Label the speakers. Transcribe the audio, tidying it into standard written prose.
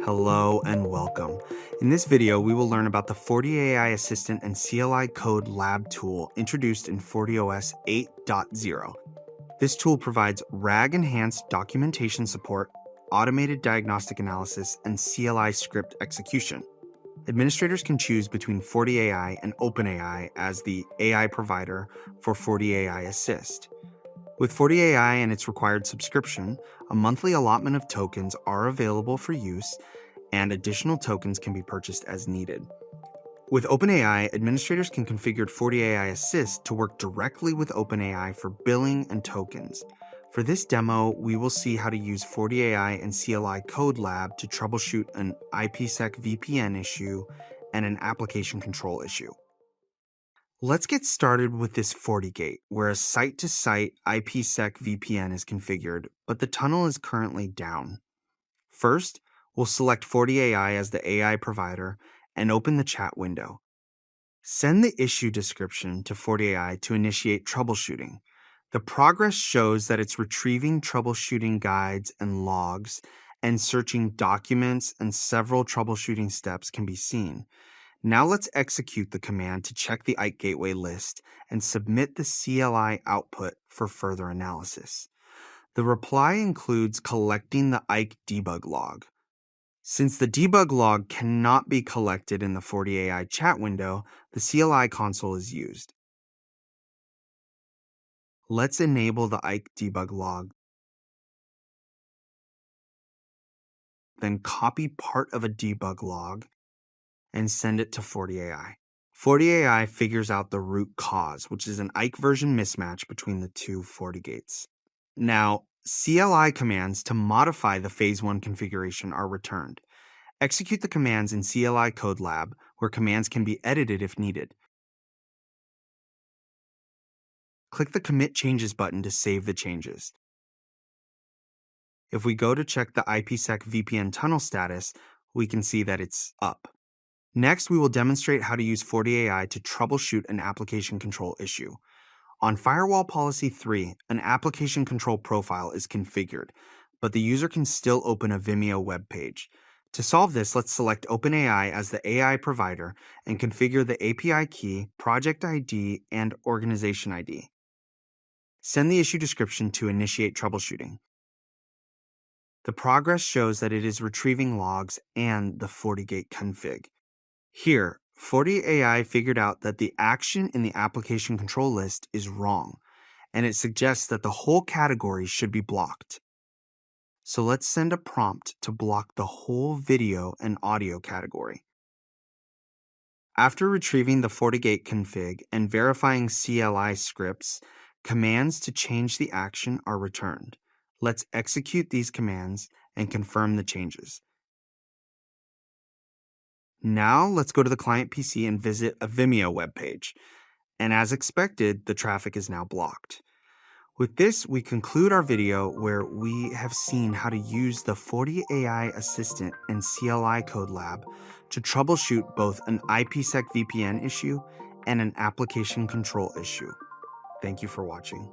Speaker 1: Hello and welcome. In this video, we will learn about the FortiAI Assistant and CLI Code Lab tool introduced in FortiOS 8.0. This tool provides RAG-enhanced documentation support, automated diagnostic analysis, and CLI script execution. Administrators can choose between FortiAI and OpenAI as the AI provider for FortiAI Assist. With FortiAI and its required subscription, a monthly allotment of tokens are available for use, and additional tokens can be purchased as needed. With OpenAI, administrators can configure FortiAI Assist to work directly with OpenAI for billing and tokens. For this demo, we will see how to use FortiAI and CLI Code Lab to troubleshoot an IPsec VPN issue and an application control issue. Let's get started with this FortiGate, where a site-to-site IPsec VPN is configured, but the tunnel is currently down. First, we'll select FortiAI as the AI provider and open the chat window. Send the issue description to FortiAI to initiate troubleshooting. The progress shows that it's retrieving troubleshooting guides and logs, and searching documents and several troubleshooting steps can be seen. Now let's execute the command to check the IKE gateway list and submit the CLI output for further analysis. The reply includes collecting the IKE debug log. Since the debug log cannot be collected in the FortiAI chat window, the CLI console is used. Let's enable the IKE debug log, then copy part of a debug log and send it to FortiAI. FortiAI figures out the root cause, which is an IKE version mismatch between the two FortiGates. Now, CLI commands to modify the Phase 1 configuration are returned. Execute the commands in CLI Code Lab, where commands can be edited if needed. Click the Commit Changes button to save the changes. If we go to check the IPsec VPN tunnel status, we can see that it's up. Next, we will demonstrate how to use FortiAI to troubleshoot an application control issue. On Firewall Policy 3, an application control profile is configured, but the user can still open a Vimeo web page. To solve this, let's select OpenAI as the AI provider and configure the API key, project ID, and organization ID. Send the issue description to initiate troubleshooting. The progress shows that it is retrieving logs and the FortiGate config. Here, FortiAI figured out that the action in the application control list is wrong, and it suggests that the whole category should be blocked. So let's send a prompt to block the whole video and audio category. After retrieving the FortiGate config and verifying CLI scripts, commands to change the action are returned. Let's execute these commands and confirm the changes. Now let's go to the client PC and visit a Vimeo webpage. And as expected, the traffic is now blocked. With this, we conclude our video where we have seen how to use the FortiAI Assistant and CLI Code Lab to troubleshoot both an IPsec VPN issue and an application control issue. Thank you for watching.